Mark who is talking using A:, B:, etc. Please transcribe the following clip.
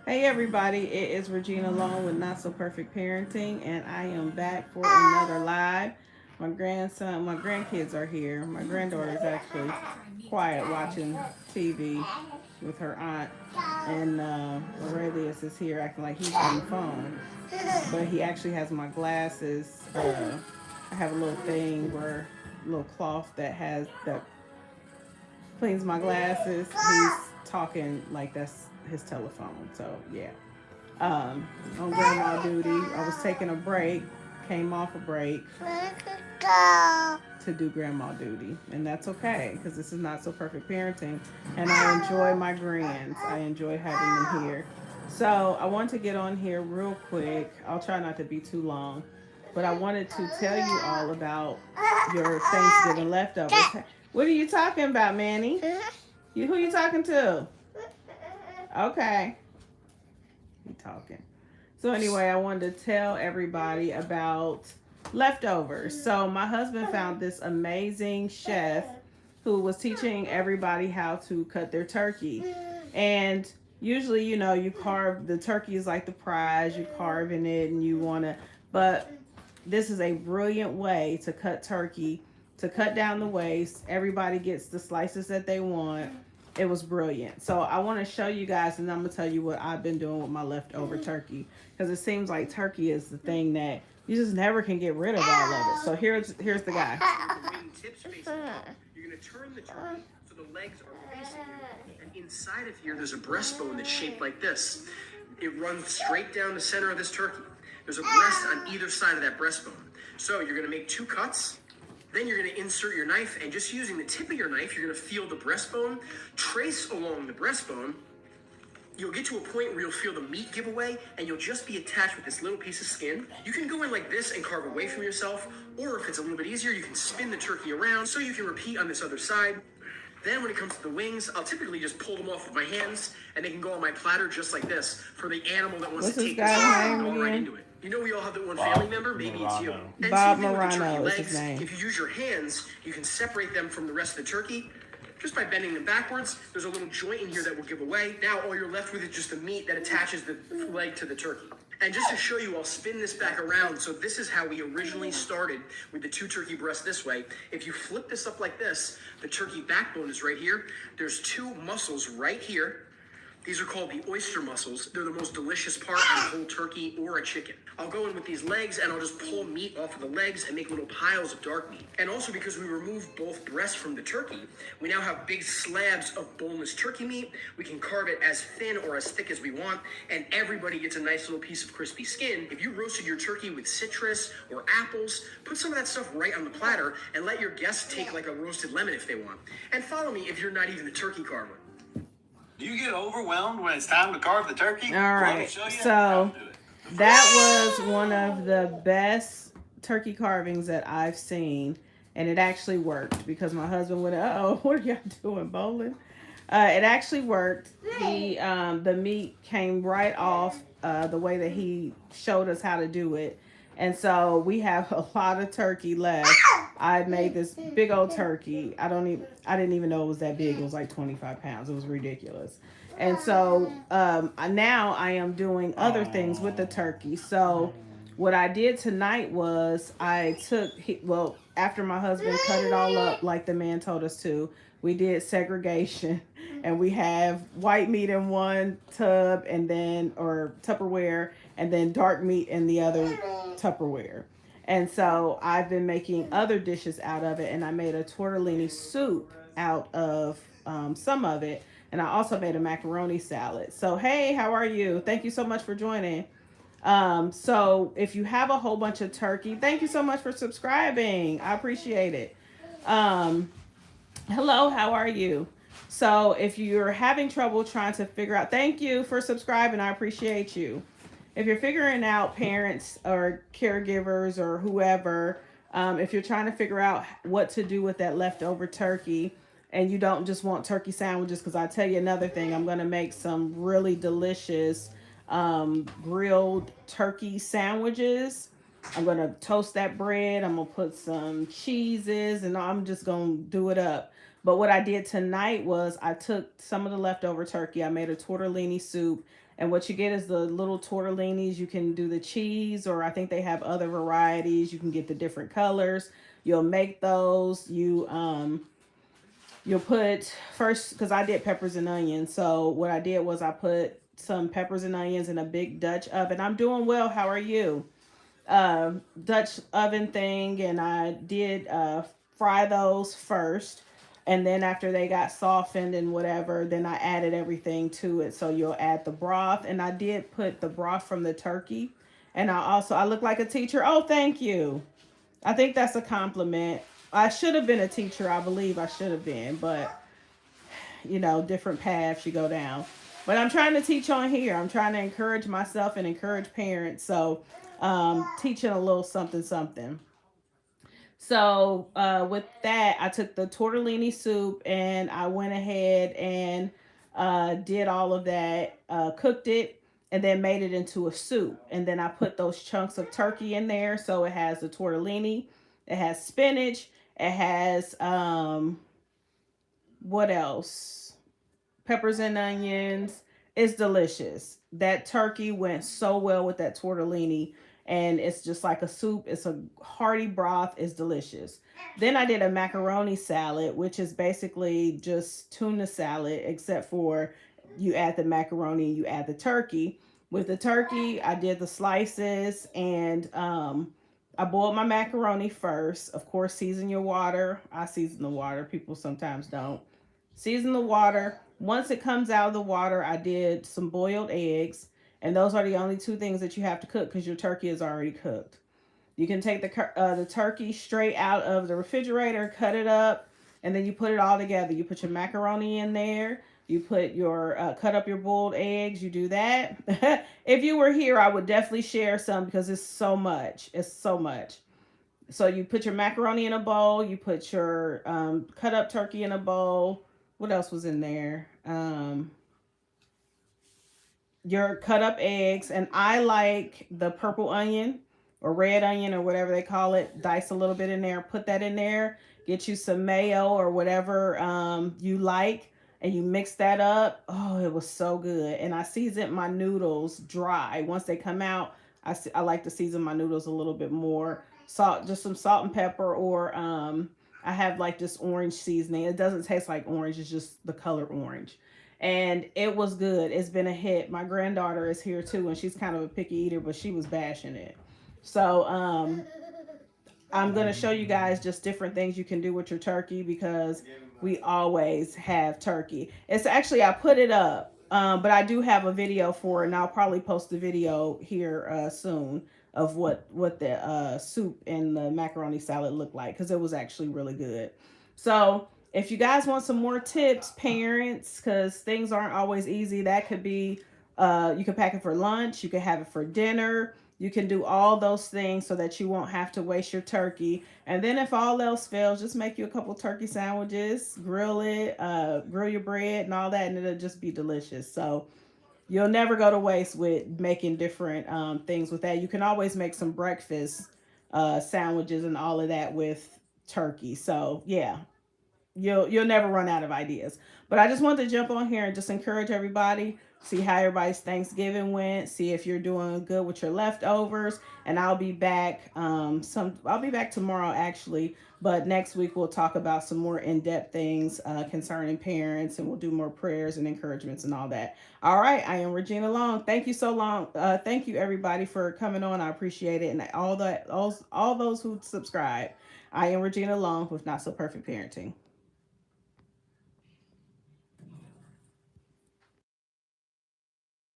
A: Hey everybody, it is Regina along with Not So Perfect Parenting, and I am back for another live. My grandkids are here. My granddaughter is actually quiet watching TV with her aunt, and Aurelius is here acting like he's on the phone, but he actually has my glasses. I have a little thing where a little cloth that cleans my glasses. He's talking like that's his telephone. So yeah. On grandma duty. I was taking a break, came off a break to do grandma duty, and that's okay because this is not so perfect parenting, and I enjoy my grands. I enjoy having them here. So I want to get on here real quick. I'll try not to be too long, but I wanted to tell you all about your Thanksgiving leftovers. What are you talking about, Manny? Who you talking to? Okay, he talking. So anyway, I wanted to tell everybody about leftovers. So my husband found this amazing chef who was teaching everybody how to cut their turkey. And usually, you carve the turkey is like the prize, you're carving it and you want to, but this is a brilliant way to cut turkey, to cut down the waste. Everybody gets the slices that they want. It was brilliant. So I want to show you guys, and I'm going to tell you what I've been doing with my leftover turkey, because it seems like turkey is the thing that you just never can get rid of all of it. So here's the guy. Wingtips facing up. You're going to turn the turkey so the legs are facing you, and inside of here there's a breastbone that's shaped like this. It runs straight down the center of this turkey. There's a breast on either side of that breastbone. So you're going to make two cuts. Then you're going to insert your knife, and just using the tip of your knife, you're going to feel the breastbone, trace along the breastbone. You'll get to a point where you'll feel the meat give away, and you'll just be attached with this little piece of skin. You can go in like this and carve away from yourself, or if it's a little bit easier, you can spin the turkey around so you can repeat on this other side. Then when it comes to the wings, I'll typically just pull them off with my hands, and they can go on my platter just like this for the animal that wants to take this off and go right into it. You know, we all have that one family member, maybe it's you. And Bob Morano is his name. If you use your hands, you can separate them from the rest of the turkey just by bending them backwards. There's a little joint in here that will give away. Now all you're left with is just the meat that attaches the leg to the turkey. And just to show you, I'll spin this back around. So this is how we originally started with the two turkey breasts this way. If you flip this up like this, the turkey backbone is right here. There's two muscles right here. These are called the oyster muscles. They're the most delicious part on a whole turkey or a chicken. I'll go in with these legs and I'll just pull meat off of the legs and make little piles of dark meat. And also because we removed both breasts from the turkey, we now have big slabs of boneless turkey meat. We can carve it as thin or as thick as we want, and everybody gets a nice little piece of crispy skin. If you roasted your turkey with citrus or apples, put some of that stuff right on the platter and let your guests take like a roasted lemon if they want. And follow me if you're not even a turkey carver.
B: Do you get overwhelmed when it's time to carve the turkey?
A: All right. So that was one of the best turkey carvings that I've seen, and it actually worked because my husband went, "Oh, what are y'all doing, bowling?" It actually worked. The meat came right off the way that he showed us how to do it, and so we have a lot of turkey left. I made this big old turkey. I didn't even know it was that big. It was like 25 pounds. It was ridiculous. And so now I am doing other things with the turkey. So what I did tonight was after my husband cut it all up like the man told us to, we did segregation, and we have white meat in one tub or Tupperware, and then dark meat in the other Tupperware. And so I've been making other dishes out of it, and I made a tortellini soup out of some of it, and I also made a macaroni salad. So hey, how are you? Thank you so much for joining. So if you have a whole bunch of turkey, thank you so much for subscribing. I appreciate it. Hello, how are you? So if you're having trouble trying to figure out, thank you for subscribing. I appreciate you. If you're figuring out, parents or caregivers or whoever, if you're trying to figure out what to do with that leftover turkey, and you don't just want turkey sandwiches, because I tell you another thing, I'm going to make some really delicious grilled turkey sandwiches. I'm going to toast that bread. I'm going to put some cheeses, and I'm just going to do it up. But what I did tonight was I took some of the leftover turkey. I made a tortellini soup. And what you get is the little tortellinis. You can do the cheese, or I think they have other varieties. You can get the different colors. You'll make those. You'll put first, because I did peppers and onions. So what I did was I put some peppers and onions in a big Dutch oven. I'm doing well. How are you? Dutch oven thing, and I did fry those first. And then after they got softened and whatever, then I added everything to it. So you'll add the broth, and I did put the broth from the turkey. And I look like a teacher. Oh, thank you. I think that's a compliment. I should have been a teacher. I believe I should have been, but different paths you go down. But I'm trying to teach on here. I'm trying to encourage myself and encourage parents. So, teaching a little something, something. So, with that, I took the tortellini soup and I went ahead and did all of that, cooked it, and then made it into a soup. And then I put those chunks of turkey in there. So it has the tortellini, it has spinach, it has, what else? Peppers and onions. It's delicious. That turkey went so well with that tortellini, and it's just like a soup. It's a hearty broth. It's delicious. Then I did a macaroni salad, which is basically just tuna salad, except for you add the macaroni and you add the turkey. With the turkey, I did the slices, and I boiled my macaroni first. Of course, season your water. I season the water. People sometimes don't. Season the water. Once it comes out of the water, I did some boiled eggs, and those are the only two things that you have to cook because your turkey is already cooked. You can take the turkey straight out of the refrigerator, cut it up, and then you put it all together. You put your macaroni in there. You put your cut up your boiled eggs. You do that. If you were here, I would definitely share some because it's so much. It's so much. So you put your macaroni in a bowl. You put your cut up turkey in a bowl. What else was in there? Your cut up eggs, and I like the purple onion or red onion or whatever they call it. Dice a little bit in there, put that in there. Get you some mayo or whatever you like, and you mix that up. Oh, it was so good. And I seasoned my noodles dry. Once they come out, I like to season my noodles a little bit more. Salt, just some salt and pepper, or I have like this orange seasoning. It doesn't taste like orange; it's just the color orange, and it was good. It's been a hit. My granddaughter is here too, and she's kind of a picky eater, but she was bashing it. So I'm gonna show you guys just different things you can do with your turkey because we always have turkey. It's actually I put it up, but I do have a video for it, and I'll probably post the video here soon of what the soup and the macaroni salad looked like because it was actually really good. So if you guys want some more tips, parents, because things aren't always easy, that could be you can pack it for lunch, you can have it for dinner. You can do all those things so that you won't have to waste your turkey. And then if all else fails, just make you a couple turkey sandwiches, grill it, grill your bread and all that, and it'll just be delicious. So you'll never go to waste with making different things with that. You can always make some breakfast sandwiches and all of that with turkey. So yeah, you'll never run out of ideas. But I just wanted to jump on here and just encourage everybody, see how everybody's Thanksgiving went, see if you're doing good with your leftovers, and I'll be back tomorrow actually, but next week we'll talk about some more in-depth things concerning parents, and we'll do more prayers and encouragements and all that. All right, I am Regina Long. Thank you so long. Thank you everybody for coming on. I appreciate it, and all those who subscribe. I am Regina Long with Not So Perfect Parenting.